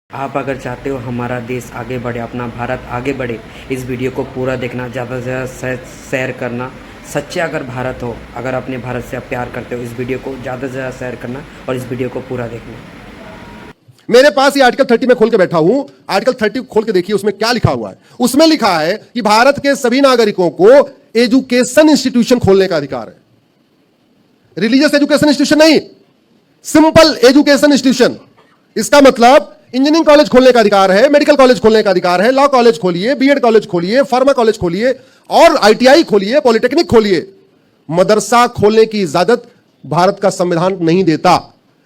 आप अगर चाहते हो हमारा देश आगे बढ़े, अपना भारत आगे बढ़े, इस वीडियो को पूरा देखना, ज़्यादा से ज़्यादा शेयर करना। सच्चे अगर भारत हो, अगर अपने भारत से आप प्यार करते हो, इस वीडियो को ज़्यादा से ज़्यादा शेयर करना और इस वीडियो को पूरा देखना। मेरे पास ये आर्टिकल 30 में खोल के बैठा हूं। आर्टिकल 30 खोल के देखिए, उसमें क्या लिखा हुआ है। उसमें लिखा है कि भारत के सभी नागरिकों को एजुकेशन इंस्टीट्यूशन खोलने का अधिकार है। रिलीजियस एजुकेशन इंस्टीट्यूशन नहीं, सिंपल एजुकेशन इंस्टीट्यूशन। इसका मतलब इंजीनियरिंग कॉलेज खोलने का अधिकार है, मेडिकल कॉलेज खोलने का अधिकार है, लॉ कॉलेज खोलिए, बीएड कॉलेज खोलिए, फार्मा कॉलेज खोलिए और आईटीआई खोलिए, पॉलिटेक्निक खोलिए। मदरसा खोलने की इजाजत भारत का संविधान नहीं देता।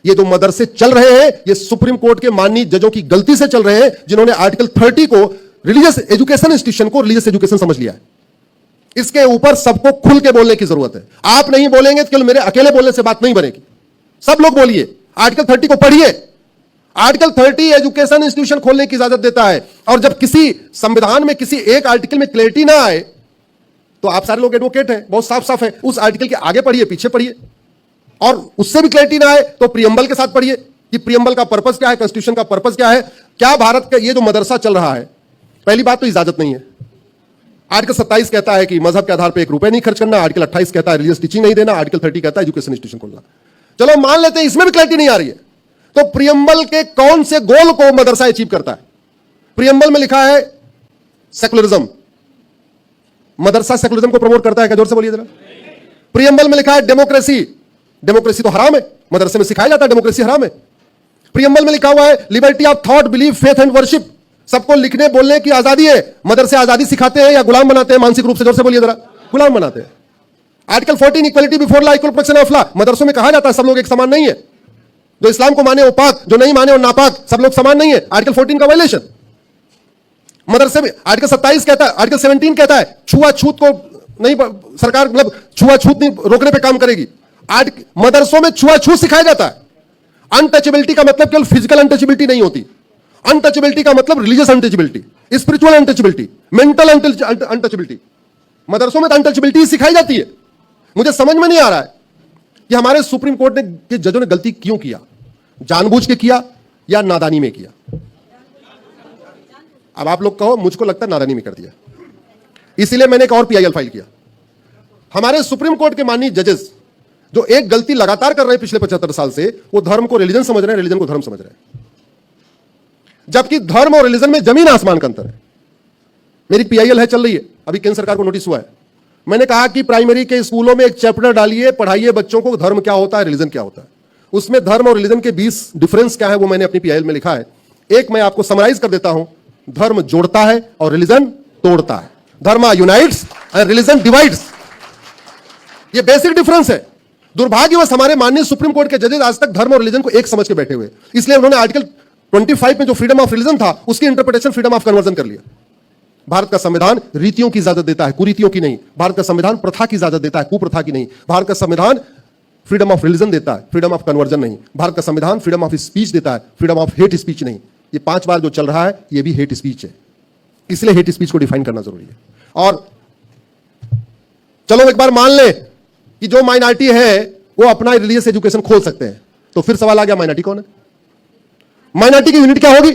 ये जो मदरसे चल रहे हैं, ये सुप्रीम कोर्ट के माननीय जजों की गलती से चल रहे हैं, जिन्होंने आर्टिकल 30 को, रिलीजियस एजुकेशन इंस्टीट्यूशन को रिलीजियस एजुकेशन समझ लिया है। इसके ऊपर सबको खुल के बोलने की जरूरत है। आप नहीं बोलेंगे तो केवल मेरे अकेले बोलने से बात नहीं बनेगी। सब लोग बोलिए, आर्टिकल 30 को पढ़िए। आर्टिकल 30 एजुकेशन इंस्टीट्यूशन खोलने की इजाजत देता है। और जब किसी संविधान में किसी एक आर्टिकल में क्लैरिटी ना आए, तो आप सारे लोग एडवोकेट हैं, बहुत साफ साफ है, उस आर्टिकल के आगे पढ़िए, पीछे पढ़िए। और उससे भी क्लैरिटी ना आए तो प्रियम्बल के साथ पढ़िए कि प्रियम्बल का पर्पस क्या है, कॉन्स्टिट्यूशन का पर्पस क्या है। क्या भारत का ये जो मदरसा चल रहा है, पहली बात तो इजाजत नहीं है। आर्टिकल 27 कहता है कि मजहब के आधार पर 1 रुपए नहीं खर्च करना। आर्टिकल 28 कहता है रिलीजियस टीचिंग नहीं देना। आर्टिकल 30 कहता है एजुकेशन इंस्टीट्यूशन खोलना। चलो मान लेते हैं इसमें भी क्लैरिटी नहीं आ रही है, तो प्रियम्बल के कौन से गोल को मदरसा अचीव करता है? प्रियम्बल में लिखा है सेकुलरिज्म। मदरसा सेकुलरिज्म को प्रमोट करता है क्या? जोर से बोलिए जरा। प्रियम्बल में लिखा है डेमोक्रेसी। डेमोक्रेसी तो हराम है, मदरसे में सिखाया जाता है डेमोक्रेसी हराम है। प्रियम्बल में लिखा हुआ है liberty of thought, belief, faith and worship. सबको लिखने बोलने की आजादी है। मदरसे आजादी सिखाते हैं या गुलाम बनाते हैं? मानसिक रूप से जोर से बोलिए जरा। गुलाम बनाते हैं। Article 14 equality before law, equal protection of law. मदरसों में कहा जाता है सब लोग एक समान नहीं है। जो इस्लाम को माने वो पाक, जो नहीं माने वो नापाक, सब लोग समान नहीं है। आर्टिकल 14 का वायलेशन। मदरसे में आर्टिकल 27 कहता है, आर्टिकल 17 कहता है छुआछूत को नहीं, सरकार मतलब छुआछूत नहीं रोकने पे काम करेगी। मदरसों में छुआछूत सिखाया जाता है। अनटचेबिलिटी का मतलब केवल फिजिकल अनटचेबिलिटी नहीं होती। अनटचेबिलिटी का मतलब religious untouchability, spiritual untouchability, mental untouchability. मदरसों में तो अनटचेबिलिटी सिखाई जाती है। मुझे समझ में नहीं आ रहा है कि हमारे सुप्रीम कोर्ट ने के जजों ने गलती क्यों किया। जानबूझ के किया या नादानी में किया? अब आप लोग कहो, मुझको लगता है नादानी में कर दिया। इसीलिए मैंने एक और पीआईएल फाइल किया। हमारे सुप्रीम कोर्ट के माननीय जजेस जो एक गलती लगातार कर रहे हैं पिछले 75 साल से, वो धर्म को रिलीजन समझ रहे हैं, रिलीजन को धर्म समझ रहे हैं। जबकि धर्म और रिलीजन में जमीन आसमान का अंतर है। मेरी पीआईएल है, चल रही है, अभी केंद्र सरकार को नोटिस हुआ है। मैंने कहा कि प्राइमरी के स्कूलों में एक चैप्टर डालिए, पढ़ाइए बच्चों को धर्म क्या होता है, रिलीजन क्या होता है। उसमें धर्म और रिलीजन के 20 डिफरेंस क्या है वो मैंने अपनी पीआईएल में लिखा है। एक मैं आपको समराइज कर देता हूं। धर्म जोड़ता है और रिलीजन तोड़ता है। धर्म यूनाइट्स एंड रिलीजन डिवाइड्स। ये बेसिक डिफरेंस है। दुर्भाग्यवश हमारे माननीय सुप्रीम कोर्ट के जजेस आज तक धर्म और रिलीजन को एक समझ के बैठे हुए, इसलिए उन्होंने आर्टिकल 25 में जो फ्रीडम ऑफ रिलीजन था, उसकी इंटरप्रिटेशन फ्रीडम ऑफ कन्वर्जन कर लिया। भारत का संविधान रीतियों की इजाजत देता है, कुरीतियों की नहीं। भारत का संविधान प्रथा की इजाजत देता है, कुप्रथा की नहीं। भारत का संविधान फ्रीडम ऑफ रिलीजन देता है, फ्रीडम ऑफ कन्वर्जन नहीं। भारत का संविधान फ्रीडम ऑफ स्पीच देता है, फ्रीडम ऑफ हेट स्पीच नहीं। ये 5 बार जो चल रहा है, ये भी हेट स्पीच है। इसलिए हेट स्पीच को डिफाइन करना जरूरी है। और चलो एक बार मान ले कि जो माइनॉरिटी है वो अपना रिलीजियस एजुकेशन खोल सकते हैं, तो फिर सवाल आ गया माइनॉरिटी कौन है? माइनॉरिटी की यूनिट क्या होगी?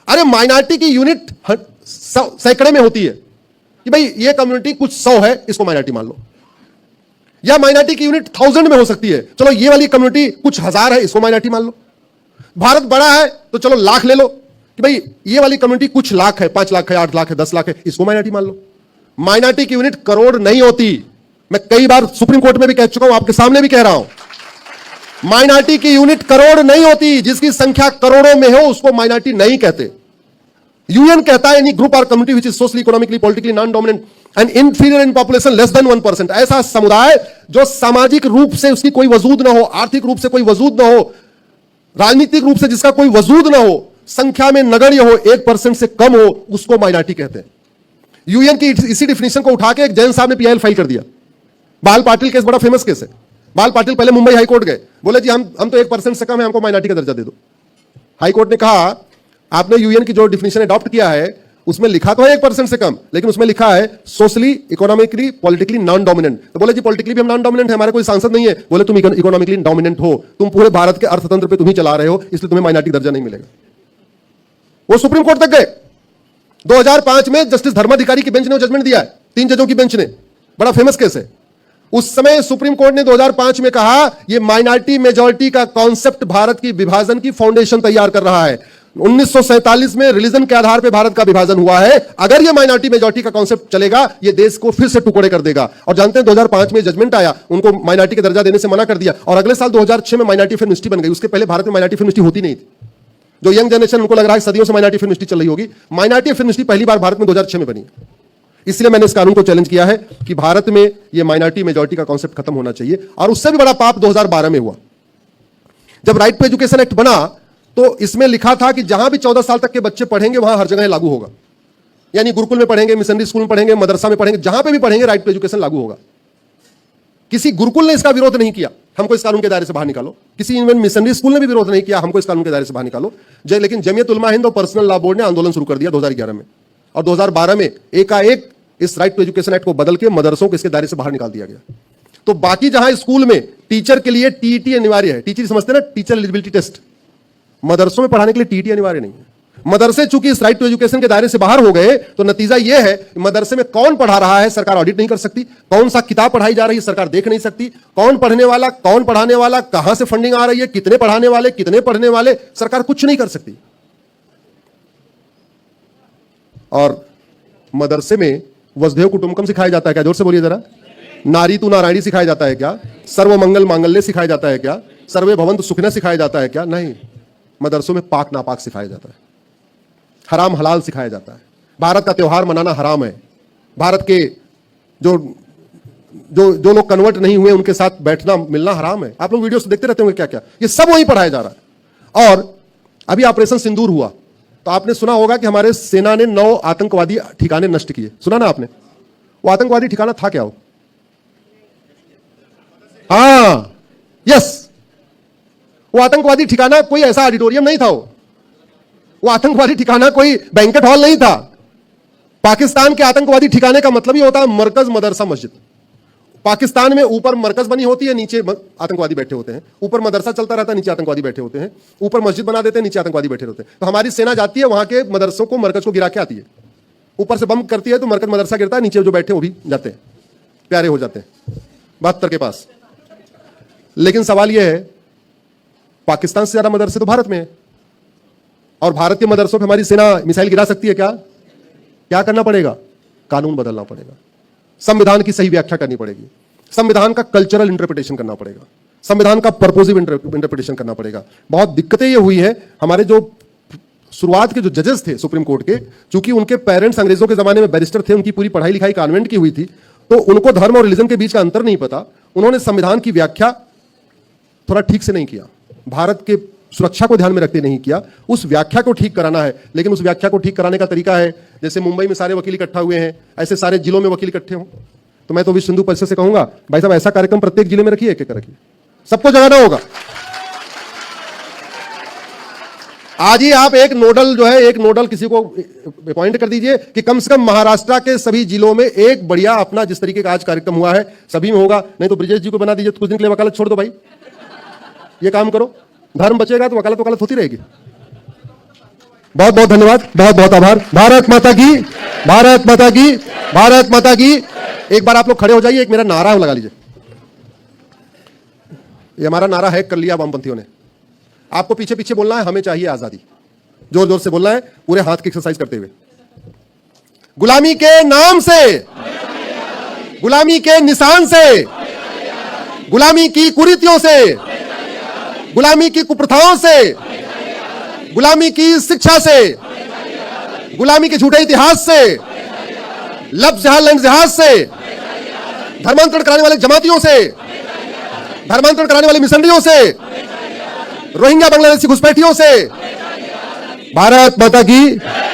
अरे माइनॉरिटी की यूनिट सैकड़े में होती है कि भाई ये कम्युनिटी कुछ 100 है, इसको माइनॉरिटी मान लो। या माइनॉरिटी की यूनिट 1000 में हो सकती है, चलो ये वाली कम्युनिटी कुछ 1000 है, इसको माइनॉरिटी मान लो। भारत बड़ा है तो चलो लाख ले लो कि भाई ये वाली कम्युनिटी कुछ लाख है, 5 लाख है, 8 लाख है, 10 लाख है, इसको माइनॉरिटी मान लो। माइनॉरिटी की यूनिट करोड़ नहीं होती। मैं कई बार सुप्रीम कोर्ट में भी कह चुका हूं, आपके सामने भी कह रहा हूं। माइनॉरिटी की यूनिट करोड़ नहीं होती। जिसकी संख्या करोड़ों में हो उसको माइनॉरिटी नहीं कहते। यूएन कहता है एनी ग्रुप और community which is socially, economically, politically non dominant and inferior in population less than 1%। ऐसा समुदाय जो सामाजिक रूप से उसकी कोई वजूद ना हो, आर्थिक रूप से कोई वजूद ना हो, राजनीतिक रूप से जिसका कोई वजूद ना हो, संख्या में नगण्य हो, 1% से कम हो, उसको माइनॉरिटी कहते हैं। यूएन की इसी डिफिनेशन को उठा के एक जैन साहब ने पीआईएल फाइल कर दिया। बाल पाटिल केस बड़ा फेमस केस है। बाल पाटिल पहले मुंबई हाईकोर्ट गए, बोले जी हम तो 1% से कम है, हमको माइनॉरिटी का दर्जा दे दो। हाईकोर्ट ने कहा आपने यूएन की जो डिफिनेशन अडॉप्ट किया है उसमें लिखा तो है 1% से कम, लेकिन उसमें लिखा है socially, economically, politically non dominant. तो बोले जी पॉलिटिकली भी हम नॉन डोमिनेंट है, हमारे कोई सांसद नहीं है। बोले तुम इकोनॉमिकली डोमिनेंट हो, तुम पूरे भारत के अर्थतंत्र पे तुम ही चला रहे हो, इसलिए तुम्हें माइनॉरिटी दर्जा नहीं मिलेगा। वो सुप्रीम कोर्ट तक गए। 2005 में जस्टिस धर्माधिकारी की बेंच ने वो जजमेंट दिया है, 3 जजों की बेंच ने, बड़ा फेमस केस है। उस समय सुप्रीम कोर्ट ने 2005 में कहा यह माइनॉरिटी मेजॉरिटी का कॉन्सेप्ट भारत की विभाजन की फाउंडेशन तैयार कर रहा है। 1947 में रिलीजन के आधार पर भारत का विभाजन हुआ है। अगर यह माइनॉरिटी मेजॉरिटी का कॉन्सेप्ट चलेगा, यह देश को फिर से टुकड़े कर देगा। और जानते हैं 2005 में जजमेंट आया, उनको माइनॉरिटी का दर्जा देने से मना कर दिया, और अगले साल 2006 में माइनॉरिटी फिल्म इंडस्ट्री बन गई। उसके पहले भारत में माइनॉरिटी फिल्म इंडस्ट्री होती नहीं थी। जो यंग जनरेशन, उनको लग रहा है सदियों से माइनॉरिटी फिल्म इंडस्ट्री चल रही होगी। माइनॉरिटी फिल्म इंडस्ट्री पहली बार भारत में 2006 में बनी। इसलिए मैंने इस कानून को चैलेंज किया है कि भारत में यह माइनॉरिटी मेजॉरिटी का कॉन्सेप्ट खत्म होना चाहिए। और उससे भी बड़ा पाप 2012 में हुआ, जब राइट टू एजुकेशन एक्ट बना, तो इसमें लिखा था कि जहां भी 14 साल तक के बच्चे पढ़ेंगे वहां हर जगह लागू होगा। यानी गुरुकुल में पढ़ेंगे, मिशनरी स्कूल में पढ़ेंगे, मदरसा में पढ़ेंगे, जहां पे भी पढ़ेंगे राइट टू एजुकेशन लागू होगा। किसी गुरुकुल ने इसका विरोध नहीं किया, हमको इस कानून के दायरे से बाहर निकालो। किसी इवन मिशनरी स्कूल ने भी विरोध नहीं किया, हमको इस कानून के दायरे से बाहर निकालो। लेकिन जमीयत उलमा हिंद और पर्सनल लॉ बोर्ड ने आंदोलन शुरू कर दिया 2011 में, और 2012 में एकाएक इस राइट टू एजुकेशन एक्ट को बदल के मदरसों को इसके दायरे से बाहर निकाल दिया गया। तो बाकी जहां स्कूल में टीचर के लिए टीईटी अनिवार्य है, टीचर समझते हैं ना, टीचर एलिजिबिलिटी टेस्ट, मदरसों में पढ़ाने के लिए टीईटी अनिवार्य नहीं है। मदरसे चूंकि इस राइट टू एजुकेशन के दायरे से बाहर हो गए, तो नतीजा यह है कि मदरसे में कौन पढ़ा रहा है सरकार ऑडिट नहीं कर सकती, कौन सा किताब पढ़ाई जा रही है सरकार देख नहीं सकती, कौन पढ़ने वाला, कौन पढ़ाने वाला, कहां से फंडिंग आ रही है, कितने पढ़ाने वाले, कितने पढ़ने वाले, सरकार कुछ नहीं कर सकती। और मदरसे में वसुधैव कुटुंबकम सिखाया जाता है क्या? जोर से बोलिए जरा। नारी तू नारायणी सिखाया जाता है क्या? सर्वमंगल मांगल्य सिखाया जाता है क्या? सर्वे भवन्तु सुखिनः सिखाया जाता है क्या? नहीं, मदरसों में पाक नापाक सिखाया जाता है, हराम हलाल सिखाया जाता है। भारत का त्योहार मनाना हराम है। भारत के जो जो जो लोग कन्वर्ट नहीं हुए उनके साथ बैठना मिलना हराम है। आप लोग वीडियोस देखते रहते होंगे, क्या क्या ये सब वहीं पढ़ाया जा रहा है। और अभी ऑपरेशन सिंदूर हुआ, तो आपने सुना होगा कि हमारे सेना ने 9 आतंकवादी ठिकाने नष्ट किए। सुना ना आपने? वो आतंकवादी ठिकाना था क्या? वो हाँ, यस, वो आतंकवादी ठिकाना कोई ऐसा ऑडिटोरियम नहीं था। वो आतंकवादी ठिकाना कोई बैंकेट हॉल नहीं था। पाकिस्तान के आतंकवादी ठिकाने का मतलब ही होता है मरकज, मदरसा, मस्जिद। पाकिस्तान में ऊपर मरकज बनी होती है, नीचे आतंकवादी बैठे होते हैं। ऊपर मदरसा चलता रहता है, नीचे आतंकवादी बैठे होते हैं। ऊपर मस्जिद बना देते हैं, नीचे आतंकवादी बैठे होते हैं। तो हमारी सेना जाती है वहां के मदरसों को, मरकज को गिरा के आती है। ऊपर से बम करती है तो मरकज मदरसा गिरता है, नीचे जो बैठे वो भी जाते हैं, प्यारे हो जाते हैं 72 के पास। लेकिन सवाल यह है, पाकिस्तान से ज्यादा मदरसे तो भारत में है, और भारत के मदरसों पे हमारी सेना मिसाइल गिरा सकती है क्या? क्या करना पड़ेगा? कानून बदलना पड़ेगा, संविधान की सही व्याख्या करनी पड़ेगी, संविधान का कल्चरल इंटरप्रिटेशन करना पड़ेगा, संविधान का पर्पोजिव इंटरप्रिटेशन करना पड़ेगा। बहुत दिक्कतें ये हुई है। हमारे जो शुरुआत के जो जजेस थे सुप्रीम कोर्ट के, चूंकि उनके पेरेंट्स अंग्रेजों के जमाने में बैरिस्टर थे, उनकी पूरी पढ़ाई लिखाई कॉन्वेंट की हुई थी, तो उनको धर्म और रिलीजन के बीच का अंतर नहीं पता। उन्होंने संविधान की व्याख्या थोड़ा ठीक से नहीं किया, भारत के सुरक्षा को ध्यान में रखते नहीं किया। उस व्याख्या को ठीक कराना है, लेकिन उस व्याख्या को ठीक कराने का तरीका है जैसे मुंबई में सारे वकील इकट्ठा हुए हैं, ऐसे सारे जिलों में वकील इकट्ठे हों। तो मैं तो विश्व हिंदू परिषद से कहूंगा, भाई साहब ऐसा कार्यक्रम प्रत्येक जिले में रखिए, एक एक रखिए, सबको जगाना होगा। आज ही आप एक नोडल जो है, एक नोडल किसी को अपॉइंट कर दीजिए कि कम से कम महाराष्ट्र के सभी जिलों में एक बढ़िया अपना, जिस तरीके का आज कार्यक्रम हुआ है सभी में होगा। नहीं तो ब्रिजेश जी को बना दीजिए, कुछ दिन के लिए वकालत छोड़ दो भाई, ये काम करो, धर्म बचेगा तो वकालत वकालत होती रहेगी। बहुत बहुत धन्यवाद, बहुत बहुत आभार। भारत माता की, भारत माता की, भारत माता की। एक बार आप लोग खड़े हो जाइए, एक मेरा नारा लगा लीजिए। ये हमारा नारा है, कर लिया वामपंथियों ने। आपको पीछे पीछे बोलना है, हमें चाहिए आजादी। जोर जोर से बोलना है, पूरे हाथ की एक्सरसाइज करते हुए। गुलामी के नाम से, गुलामी के निशान से, गुलामी की कुरीतियों से, गुलामी की कुप्रथाओं से, गुलामी की शिक्षा से, गुलामी के झूठे इतिहास से, लफ्ज़ जहाज से, धर्मांतरण कराने वाले जमातियों से, धर्मांतरण कराने वाले मिशनरियों से, रोहिंग्या बांग्लादेशी घुसपैठियों से। भारत माता की,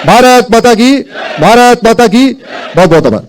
भारत माता की, भारत माता की। बहुत बहुत आभार।